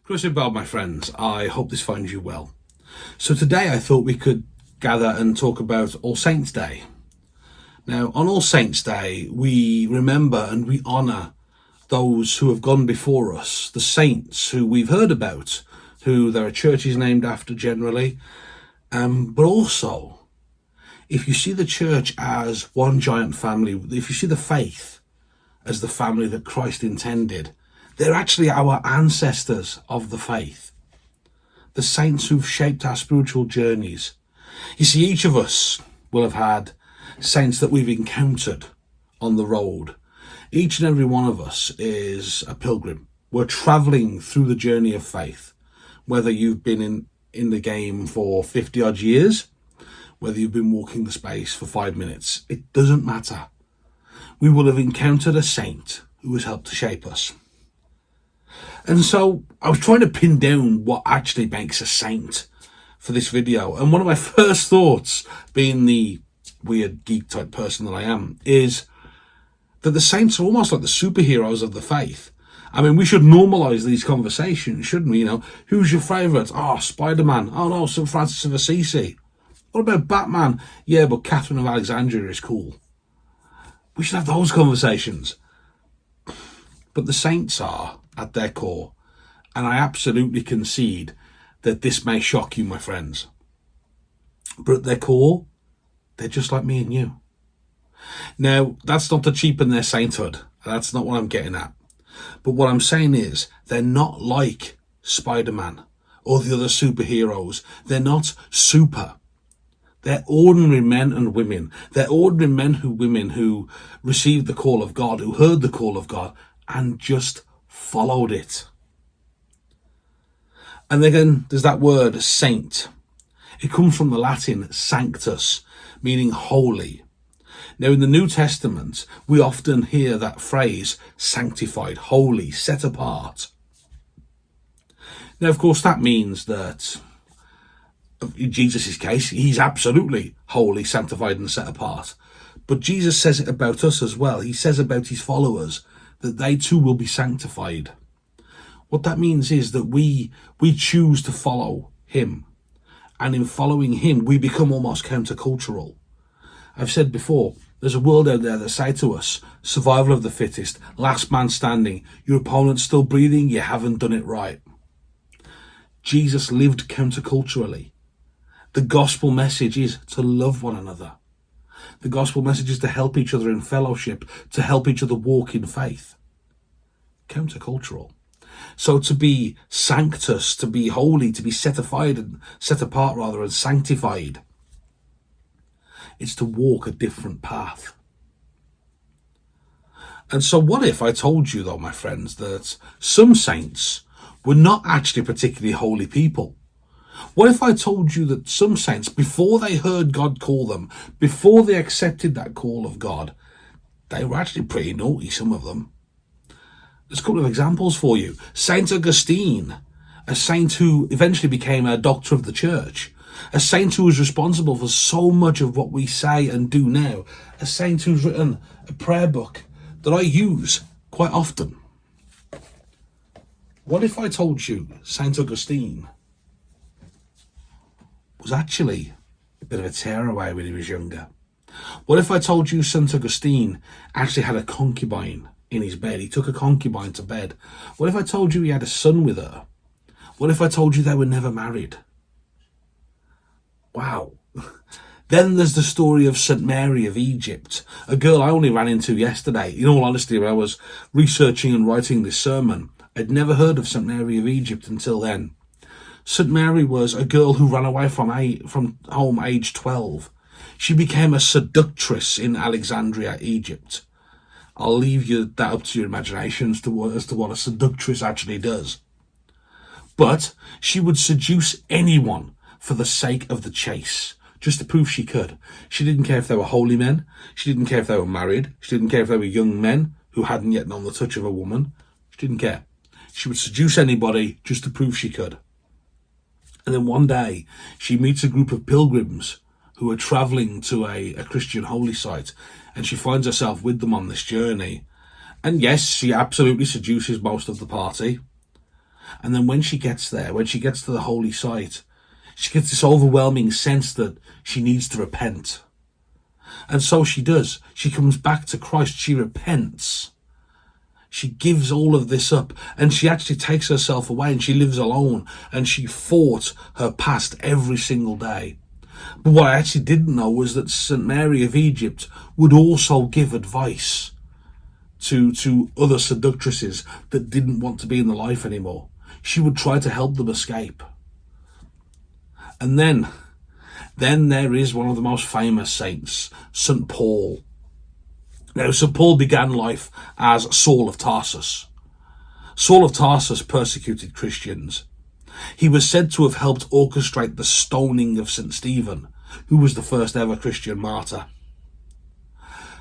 Grace and well, my friends, I hope this finds you well. So today I thought we could gather and talk about All Saints' Day. Now, on All Saints' Day, we remember and we honour those who have gone before us, the saints who we've heard about, who there are churches named after generally, but also, if you see the church as one giant family, if you see the faith as the family that Christ intended, they're actually our ancestors of the faith, the saints who've shaped our spiritual journeys. You see, each of us will have had saints that we've encountered on the road. Each and every one of us is a pilgrim. We're travelling through the journey of faith, whether you've been in the game for 50 odd years, whether you've been walking the space for 5 minutes, it doesn't matter. We will have encountered a saint who has helped to shape us. And so I was trying to pin down what actually makes a saint for this video. And one of my first thoughts, being the weird geek type person that I am, is that the saints are almost like the superheroes of the faith. I mean, we should normalise these conversations, shouldn't we? You know, who's your favourite? Oh, Spider-Man. Oh no, St. Francis of Assisi. What about Batman? Yeah, but Catherine of Alexandria is cool. We should have those conversations. But the saints are at their core, and I absolutely concede that this may shock you, my friends, but at their core, they're just like me and you. Now, that's not to cheapen their sainthood. That's not what I'm getting at. But what I'm saying is, they're not like Spider-Man or the other superheroes. They're not super. They're ordinary men and women. They're ordinary women who received the call of God, who heard the call of God, and just followed it. And then there's that word saint. It comes from the Latin sanctus, meaning holy. Now in the New Testament, we often hear that phrase, sanctified, holy, set apart. Now of course that means that in Jesus' case, he's absolutely holy, sanctified and set apart. But Jesus says it about us as well. He says about his followers that they too will be sanctified. What that means is that we choose to follow him. And in following him, we become almost countercultural. I've said before, there's a world out there that say to us, survival of the fittest, last man standing, your opponent's still breathing, you haven't done it right. Jesus lived counterculturally. The gospel message is to love one another. The gospel message is to help each other in fellowship, to help each other walk in faith. Countercultural. So to be sanctus, to be holy, to be set apart and sanctified, it's to walk a different path. And so what if I told you though, my friends, that some saints were not actually particularly holy people? What if I told you that some saints, before they heard God call them, before they accepted that call of God, they were actually pretty naughty, some of them? There's a couple of examples for you. Saint Augustine, a saint who eventually became a doctor of the church, a saint who was responsible for so much of what we say and do now, a saint who's written a prayer book that I use quite often. What if I told you Saint Augustine was actually a bit of a tearaway when he was younger? What if I told you Saint Augustine actually had a concubine in his bed? He took a concubine to bed. What if I told you he had a son with her? What if I told you they were never married? Wow. Then there's the story of St. Mary of Egypt, a girl I only ran into yesterday. In all honesty, when I was researching and writing this sermon, I'd never heard of St. Mary of Egypt until then. St. Mary was a girl who ran away from home aged 12. She became a seductress in Alexandria, Egypt. I'll leave that up to your imagination as to what a seductress actually does. But she would seduce anyone for the sake of the chase, just to prove she could. She didn't care if they were holy men. She didn't care if they were married. She didn't care if they were young men who hadn't yet known the touch of a woman. She didn't care. She would seduce anybody just to prove she could. And then one day, she meets a group of pilgrims who are travelling to a Christian holy site, and she finds herself with them on this journey. And yes, she absolutely seduces most of the party. And then when she gets there, when she gets to the holy site, she gets this overwhelming sense that she needs to repent. And so she does. She comes back to Christ. She repents. She gives all of this up, and she actually takes herself away, and she lives alone, and she fought her past every single day. But what I actually didn't know was that St. Mary of Egypt would also give advice to other seductresses that didn't want to be in the life anymore. She would try to help them escape. And then there is one of the most famous saints, St. Paul. Now, St. Paul began life as Saul of Tarsus. Saul of Tarsus persecuted Christians. He was said to have helped orchestrate the stoning of St. Stephen, who was the first ever Christian martyr.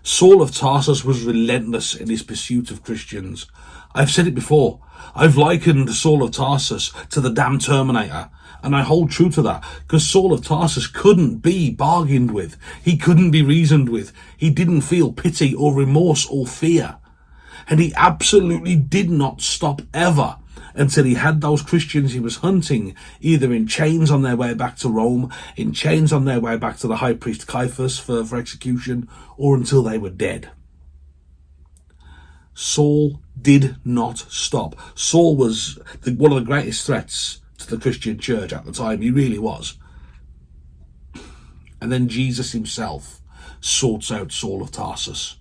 Saul of Tarsus was relentless in his pursuit of Christians. I've said it before. I've likened Saul of Tarsus to the damn Terminator, and I hold true to that, because Saul of Tarsus couldn't be bargained with. He couldn't be reasoned with. He didn't feel pity or remorse or fear. And he absolutely did not stop ever until he had those Christians he was hunting, either in chains on their way back to Rome, in chains on their way back to the high priest Caiaphas for execution, or until they were dead. Saul did not stop. Saul was one of the greatest threats to the Christian church at the time. He really was. And then Jesus himself sorts out Saul of Tarsus.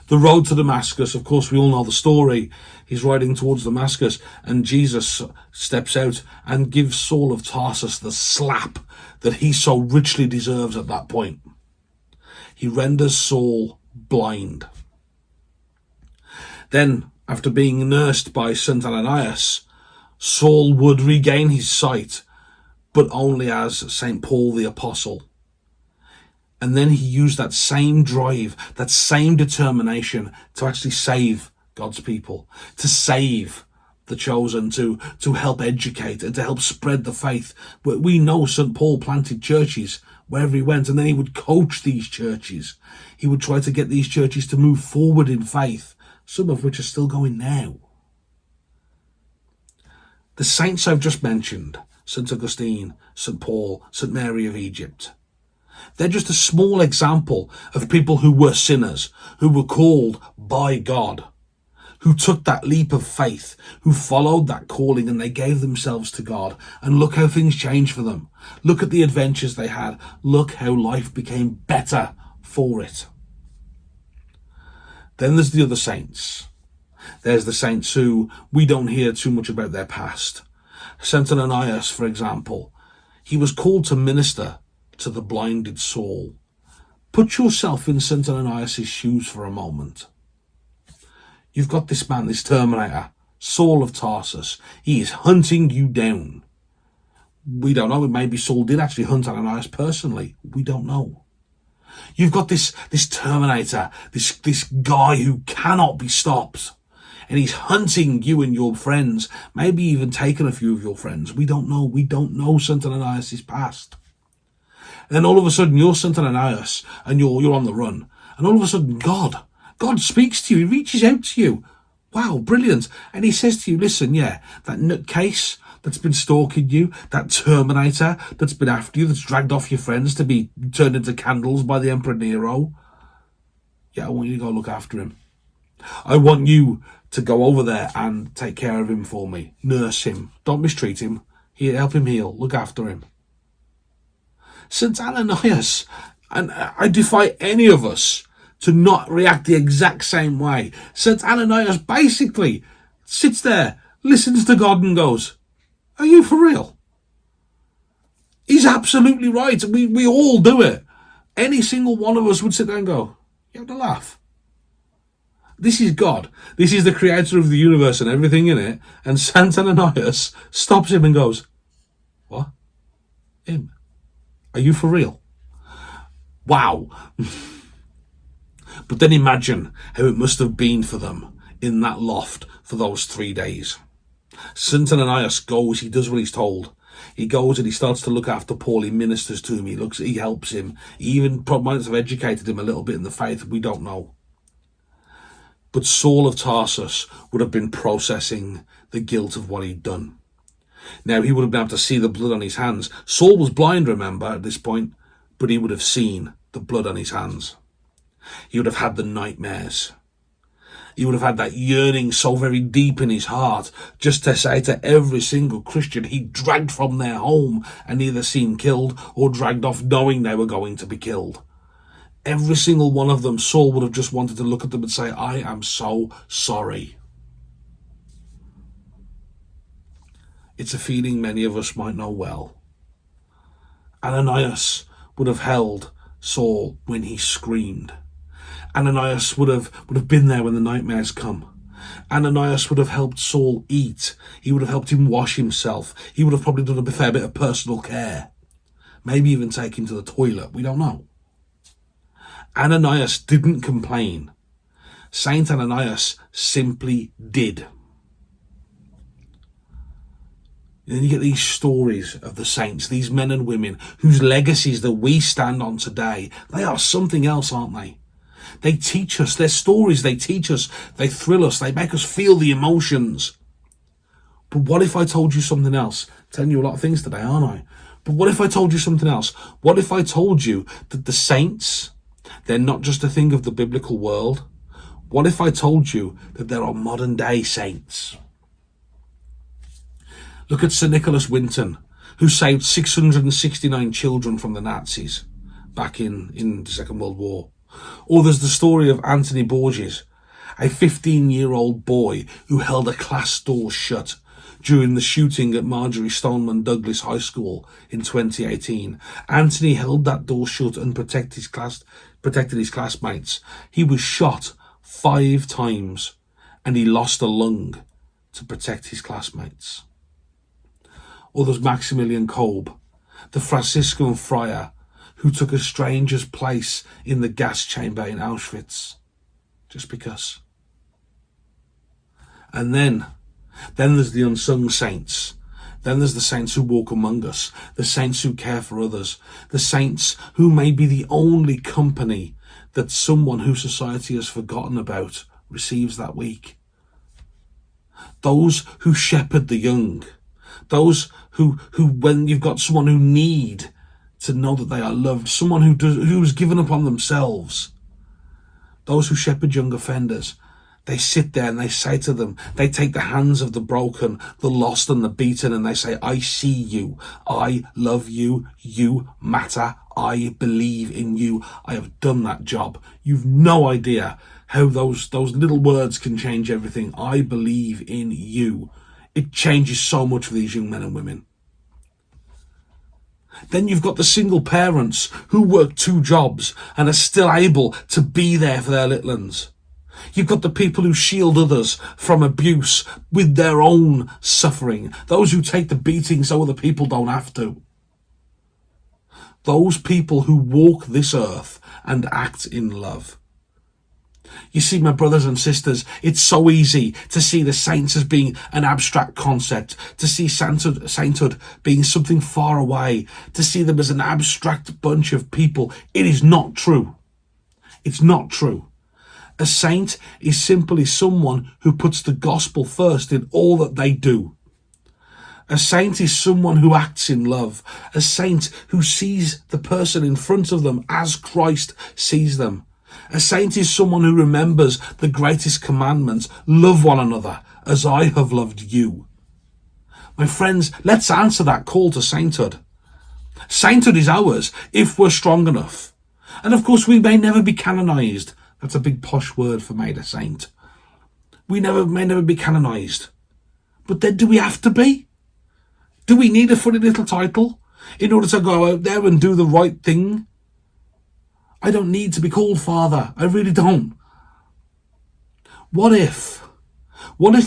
The road to Damascus, of course, we all know the story. He's riding towards Damascus, and Jesus steps out and gives Saul of Tarsus the slap that he so richly deserves at that point. He renders Saul blind. Then, after being nursed by St. Ananias, Saul would regain his sight, but only as St. Paul the Apostle. And then he used that same drive, that same determination to actually save God's people, to save the chosen, to help educate and to help spread the faith. But we know St. Paul planted churches wherever he went, and then he would coach these churches. He would try to get these churches to move forward in faith, some of which are still going now. The saints I've just mentioned, St. Augustine, St. Paul, St. Mary of Egypt, they're just a small example of people who were sinners, who were called by God, who took that leap of faith, who followed that calling, and they gave themselves to God. And look how things changed for them. Look at the adventures they had. Look how life became better for it. Then there's the other saints. There's the saints who we don't hear too much about their past. St. Ananias, for example, he was called to minister to the blinded Saul. Put yourself in St. Ananias' shoes for a moment. You've got this man, this Terminator, Saul of Tarsus. He is hunting you down. We don't know. Maybe Saul did actually hunt Ananias personally. We don't know. You've got this Terminator, this guy who cannot be stopped. And he's hunting you and your friends, maybe even taking a few of your friends. We don't know. We don't know St. Ananias' past. And then all of a sudden you're St. Ananias and you're on the run. And all of a sudden God speaks to you. He reaches out to you. Wow, brilliant. And he says to you, listen, that nutcase that's been stalking you, that Terminator that's been after you, that's dragged off your friends to be turned into candles by the Emperor Nero. I want you to go look after him. I want you to go over there and take care of him for me. Nurse him. Don't mistreat him. Help him heal. Look after him. St. Ananias, and I defy any of us to not react the exact same way. St. Ananias basically sits there, listens to God and goes, are you for real? He's absolutely right. We all do it. Any single one of us would sit there and go, you have to laugh. This is God. This is the creator of the universe and everything in it. And St. Ananias stops him and goes, what? Him? Are you for real? Wow. But then imagine how it must have been for them in that loft for those 3 days. St. Ananias goes, he does what he's told. He goes and he starts to look after Paul. He ministers to him. He helps him. He even might have educated him a little bit in the faith. We don't know. But Saul of Tarsus would have been processing the guilt of what he'd done. Now, he would have been able to see the blood on his hands. Saul was blind, remember, at this point, but he would have seen the blood on his hands. He would have had the nightmares. He would have had that yearning so very deep in his heart just to say to every single Christian he dragged from their home and either seen killed or dragged off knowing they were going to be killed. Every single one of them, Saul would have just wanted to look at them and say, I am so sorry. It's a feeling many of us might know well. Ananias would have held Saul when he screamed. Ananias would have been there when the nightmares come. Ananias would have helped Saul eat. He would have helped him wash himself. He would have probably done a fair bit of personal care. Maybe even take him to the toilet. We don't know. Ananias didn't complain. Saint Ananias simply did. And then you get these stories of the saints, these men and women whose legacies that we stand on today, they are something else, aren't they? They teach us, their stories, they teach us, they thrill us, they make us feel the emotions. But what if I told you something else? I'm telling you a lot of things today, aren't I? But what if I told you something else? What if I told you that the saints, they're not just a thing of the biblical world? What if I told you that there are modern day saints? Look at Sir Nicholas Winton, who saved 669 children from the Nazis back in the Second World War. Or there's the story of Anthony Borges, a 15-year-old boy who held a class door shut during the shooting at Marjorie Stoneman Douglas High School in 2018. Anthony held that door shut and protected his classmates. He was shot 5 times and he lost a lung to protect his classmates. Or there's Maximilian Kolbe, the Franciscan friar who took a stranger's place in the gas chamber in Auschwitz, just because. And then there's the unsung saints. Then there's the saints who walk among us, the saints who care for others, the saints who may be the only company that someone who society has forgotten about receives that week. Those who shepherd the young, those who when you've got someone who need to know that they are loved, someone who's given up on themselves, those who shepherd young offenders, they sit there and they say to them, they take the hands of the broken, the lost and the beaten, and they say, I see you, I love you, you matter, I believe in you, I have done that job. You've no idea how those little words can change everything. I believe in you. It changes so much for these young men and women. Then you've got the single parents who work 2 jobs and are still able to be there for their little ones. You've got the people who shield others from abuse with their own suffering. Those who take the beating so other people don't have to. Those people who walk this earth and act in love. You see, my brothers and sisters, it's so easy to see the saints as being an abstract concept, to see sainthood being something far away, to see them as an abstract bunch of people. It is not true. It's not true. A saint is simply someone who puts the gospel first in all that they do. A saint is someone who acts in love. A saint who sees the person in front of them as Christ sees them. A saint is someone who remembers the greatest commandments. Love one another as I have loved you. My friends, let's answer that call to sainthood. Sainthood is ours if we're strong enough. And of course, we may never be canonized. That's a big posh word for made a saint. We may never be canonized. But then do we have to be? Do we need a funny little title in order to go out there and do the right thing? I don't need to be called Father. I really don't. What if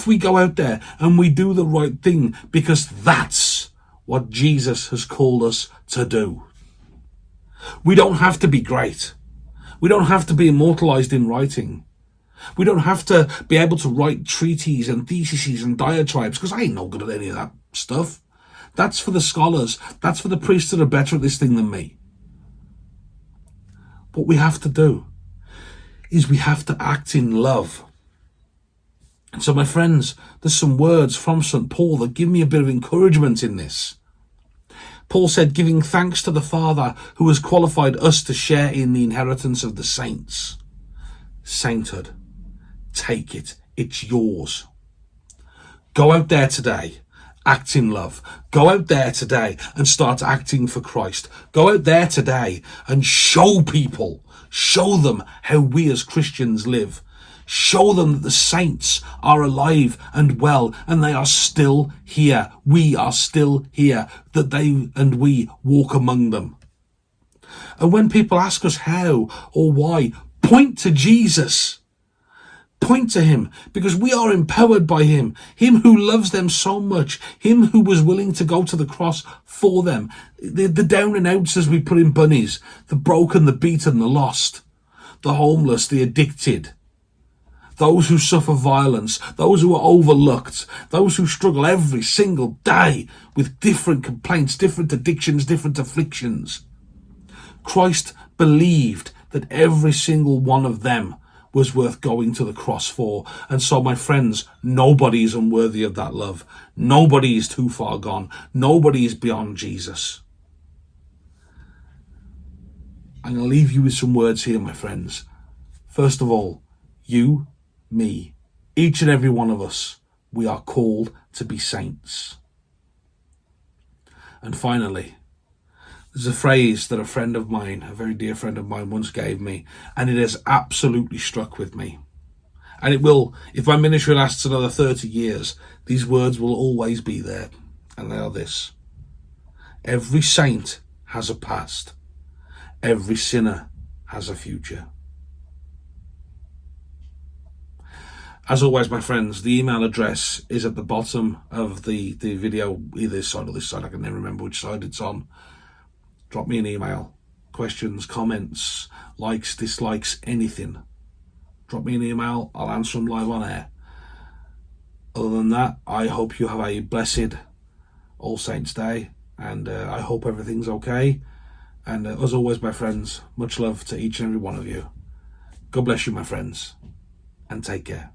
we go out there and we do the right thing because that's what Jesus has called us to do? We don't have to be great. We don't have to be immortalized in writing. We don't have to be able to write treatises and theses and diatribes, because I ain't no good at any of that stuff. That's for the scholars. That's for the priests that are better at this thing than me. What we have to do is we have to act in love. And so, my friends, there's some words from St. Paul that give me a bit of encouragement in this. Paul said, giving thanks to the Father who has qualified us to share in the inheritance of the saints. Sainthood. Take it. It's yours. Go out there today. Act in love. Go out there today and start acting for Christ. Go out there today and show people, show them how we as Christians live. Show them that the saints are alive and well, and they are still here. We are still here, that they and we walk among them. And when people ask us how or why, point to Jesus. Point to him, because we are empowered by him. Him who loves them so much. Him who was willing to go to the cross for them. The down and outs, as we put in bunnies. The broken, the beaten, the lost. The homeless, the addicted. Those who suffer violence, those who are overlooked, those who struggle every single day with different complaints, different addictions, different afflictions. Christ believed that every single one of them was worth going to the cross for. And so, my friends, nobody is unworthy of that love. Nobody is too far gone. Nobody is beyond Jesus. I'm going to leave you with some words here, my friends. First of all, you, me, each and every one of us, we are called to be saints. And finally, there's a phrase that a friend of mine, a very dear friend of mine, once gave me, and it has absolutely struck with me. And it will, if my ministry lasts another 30 years, these words will always be there. And they are this: every saint has a past. Every sinner has a future. As always, my friends, the email address is at the bottom of the video, either this side or this side. I can never remember which side it's on. Drop me an email. Questions, comments, likes, dislikes, anything. Drop me an email. I'll answer them live on air. Other than that, I hope you have a blessed All Saints Day, and I hope everything's okay. And as always, my friends, much love to each and every one of you. God bless you, my friends, and take care.